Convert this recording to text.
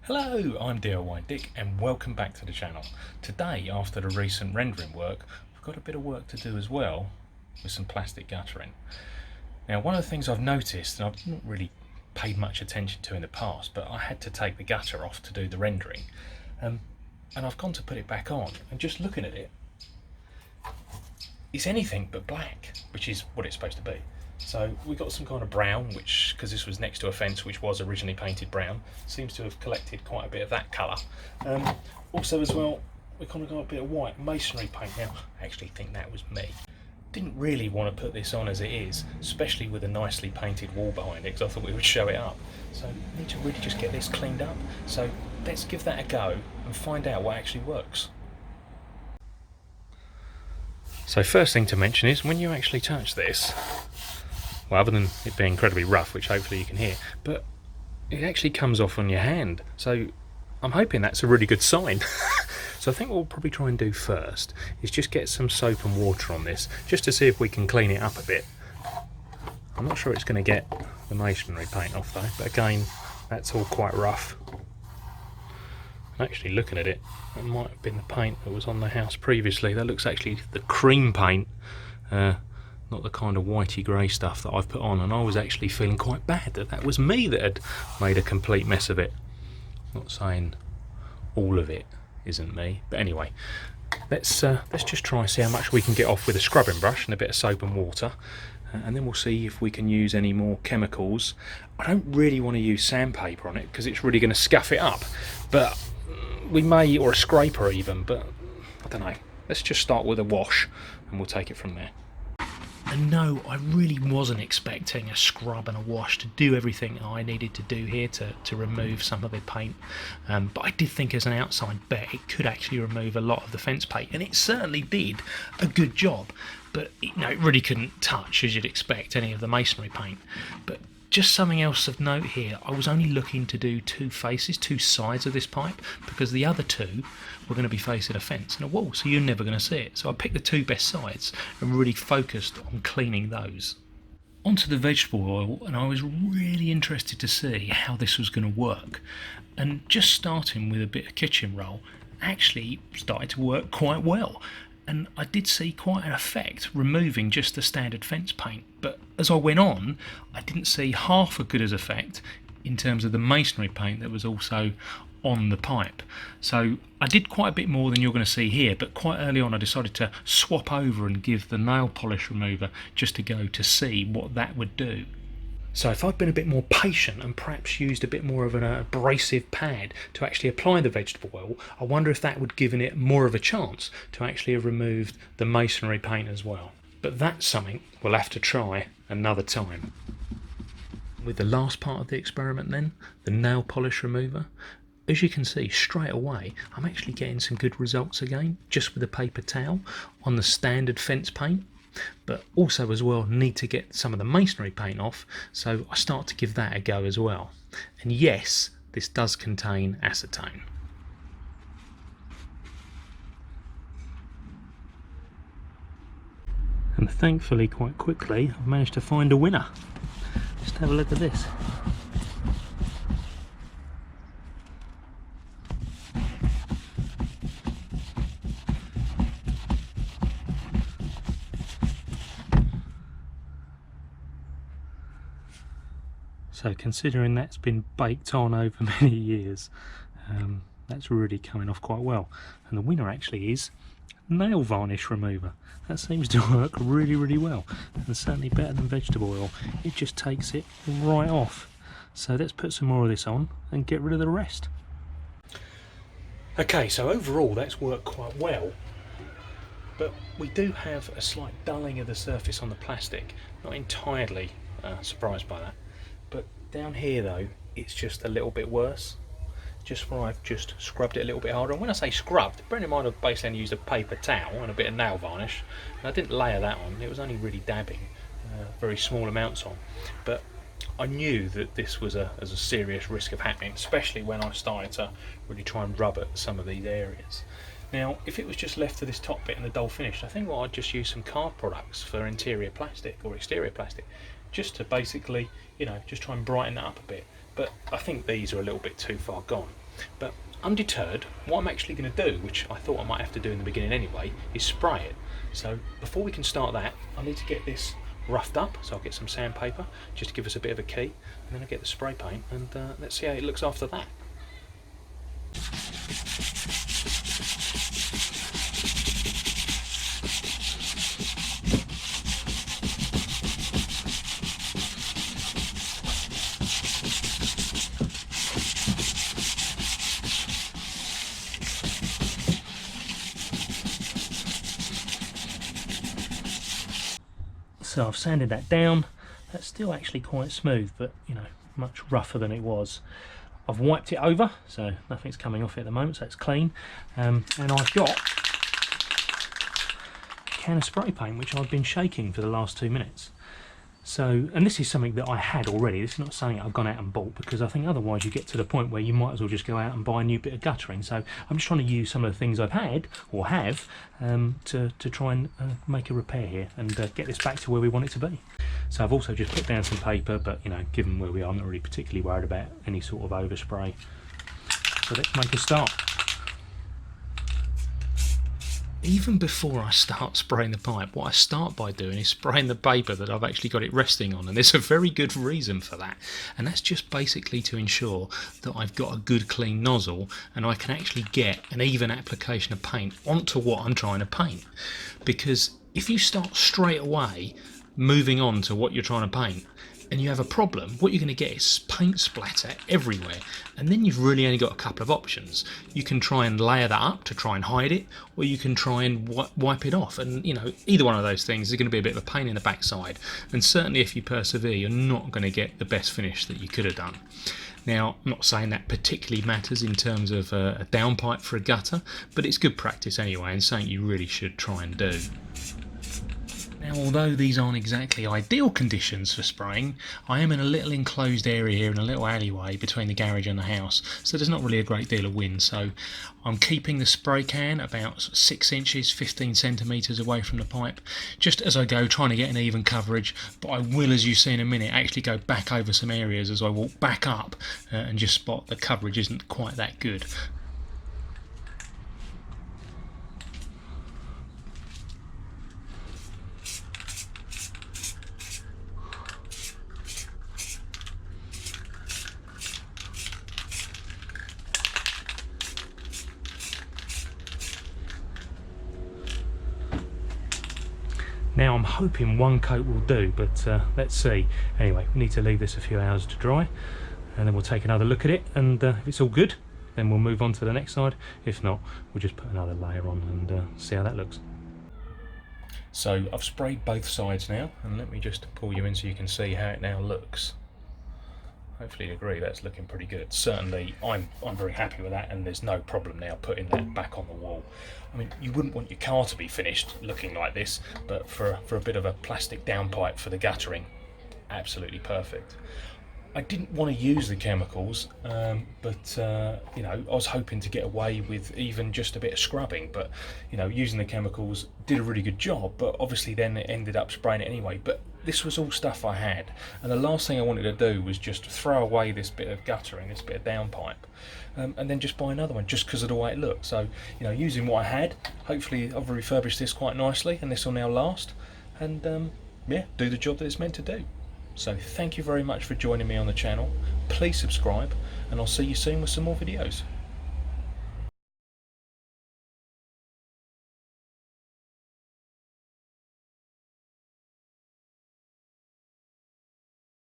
Hello, I'm DIY Dick and welcome back to the channel. Today, after the recent rendering work, we've got a bit of work to do as well with some plastic guttering. Now, one of the things I've noticed, and I've not really paid much attention to in the past, but I had to take the gutter off to do the rendering, and I've gone to put it back on, and just looking at it, it's anything but black, which is what it's supposed to be. So we got some kind of brown, which, because this was next to a fence which was originally painted brown, seems to have collected quite a bit of that colour. Also as well, we kind of got a bit of white masonry paint. Now, I actually think that was me. Didn't really want to put this on as it is, especially with a nicely painted wall behind it, because I thought we would show it up. So I need to really just get this cleaned up. So let's give that a go and find out what actually works. So first thing to mention is when you actually touch this, well, other than it being incredibly rough, which hopefully you can hear, but it actually comes off on your hand. So I'm hoping that's a really good sign. So I think what we'll probably try and do first is just get some soap and water on this, just to see if we can clean it up a bit. I'm not sure it's going to get the masonry paint off though, but again, that's all quite rough. Actually looking at it, that might have been the paint that was on the house previously. That looks actually the cream paint, not the kind of whitey grey stuff that I've put on, and I was actually feeling quite bad that that was me that had made a complete mess of it. Not saying all of it isn't me, but anyway, let's just try and see how much we can get off with a scrubbing brush and a bit of soap and water, and then we'll see if we can use any more chemicals. I don't really want to use sandpaper on it because it's really going to scuff it up, but we may, or a scraper even, but I don't know. Let's just start with a wash and we'll take it from there. And no, I really wasn't expecting a scrub and a wash to do everything I needed to do here to remove some of the paint, but I did think as an outside bet it could actually remove a lot of the fence paint, and it certainly did a good job, but it really couldn't touch, as you'd expect, any of the masonry paint. But just something else of note here, I was only looking to do two sides of this pipe, because the other two were going to be facing a fence and a wall, so you're never going to see it. So I picked the two best sides and really focused on cleaning those. Onto the vegetable oil, and I was really interested to see how this was going to work. And just starting with a bit of kitchen roll actually started to work quite well. And I did see quite an effect removing just the standard fence paint, but as I went on I didn't see half as good as effect in terms of the masonry paint that was also on the pipe. So I did quite a bit more than you're going to see here, but quite early on I decided to swap over and give the nail polish remover just to go to see what that would do. So if I'd been a bit more patient and perhaps used a bit more of an abrasive pad to actually apply the vegetable oil, I wonder if that would have given it more of a chance to actually have removed the masonry paint as well. But that's something we'll have to try another time. With the last part of the experiment then, the nail polish remover, as you can see straight away I'm actually getting some good results again, just with a paper towel on the standard fence paint. But also as well need to get some of the masonry paint off, so I start to give that a go as well. And yes, this does contain acetone. And thankfully quite quickly I've managed to find a winner. Just have a look at this. So considering that's been baked on over many years, that's really coming off quite well. And the winner actually is nail varnish remover. That seems to work really, really well, and certainly better than vegetable oil. It just takes it right off. So let's put some more of this on and get rid of the rest. Okay, so overall that's worked quite well, but we do have a slight dulling of the surface on the plastic. Not entirely surprised by that. But down here though, it's just a little bit worse, just where I've just scrubbed it a little bit harder. And when I say scrubbed, bearing in mind I've basically used a paper towel and a bit of nail varnish, and I didn't layer that on, it was only really dabbing very small amounts on. But I knew that this was a serious risk of happening, especially when I started to really try and rub at some of these areas. Now, if it was just left to this top bit and the dull finish, I think I'd just use some card products for interior plastic or exterior plastic, just to basically, just try and brighten that up a bit. But I think these are a little bit too far gone. But undeterred, what I'm actually going to do, which I thought I might have to do in the beginning anyway, is spray it. So before we can start that, I need to get this roughed up, so I'll get some sandpaper just to give us a bit of a key, and then I'll get the spray paint, and let's see how it looks after that. So I've sanded that down. That's still actually quite smooth, but you know, much rougher than it was. I've wiped it over, so nothing's coming off it at the moment, so it's clean. And I've got a can of spray paint, which I've been shaking for the last 2 minutes. So, and this is something that I had already. This is not something I've gone out and bought, because I think otherwise you get to the point where you might as well just go out and buy a new bit of guttering. So I'm just trying to use some of the things I've had or have to try and make a repair here and get this back to where we want it to be. So I've also just put down some paper, but you know, given where we are, I'm not really particularly worried about any sort of overspray. So let's make a start. Even before I start spraying the pipe, what I start by doing is spraying the paper that I've actually got it resting on, and there's a very good reason for that, and that's just basically to ensure that I've got a good clean nozzle and I can actually get an even application of paint onto what I'm trying to paint. Because if you start straight away moving on to what you're trying to paint and you have a problem, what you're going to get is paint splatter everywhere, and then you've really only got a couple of options. You can try and layer that up to try and hide it, or you can try and wipe it off, and you know, either one of those things is going to be a bit of a pain in the backside, and certainly if you persevere, you're not going to get the best finish that you could have done. Now, I'm not saying that particularly matters in terms of a downpipe for a gutter, but it's good practice anyway, and something you really should try and do. Now, although these aren't exactly ideal conditions for spraying, I am in a little enclosed area here in a little alleyway between the garage and the house, so there's not really a great deal of wind, so I'm keeping the spray can about 6 inches, 15 centimetres away from the pipe, just as I go, trying to get an even coverage, but I will, as you see in a minute, actually go back over some areas as I walk back up and just spot the coverage isn't quite that good. Now I'm hoping one coat will do, but let's see. Anyway, we need to leave this a few hours to dry, and then we'll take another look at it, and if it's all good, then we'll move on to the next side. If not, we'll just put another layer on and see how that looks. So I've sprayed both sides now, and let me just pull you in so you can see how it now looks. Hopefully you agree that's looking pretty good. Certainly I'm very happy with that, and there's no problem now putting that back on the wall. I mean, you wouldn't want your car to be finished looking like this, but for a bit of a plastic downpipe for the guttering, absolutely perfect. I didn't want to use the chemicals, but you know, I was hoping to get away with even just a bit of scrubbing, but you know, using the chemicals did a really good job, but obviously then it ended up spraying it anyway. But this was all stuff I had, and the last thing I wanted to do was just throw away this bit of guttering, this bit of downpipe, and then just buy another one just because of the way it looked. So you know, using what I had, hopefully I've refurbished this quite nicely, and this will now last, and yeah, do the job that it's meant to do. So thank you very much for joining me on the channel. Please subscribe, and I'll see you soon with some more videos.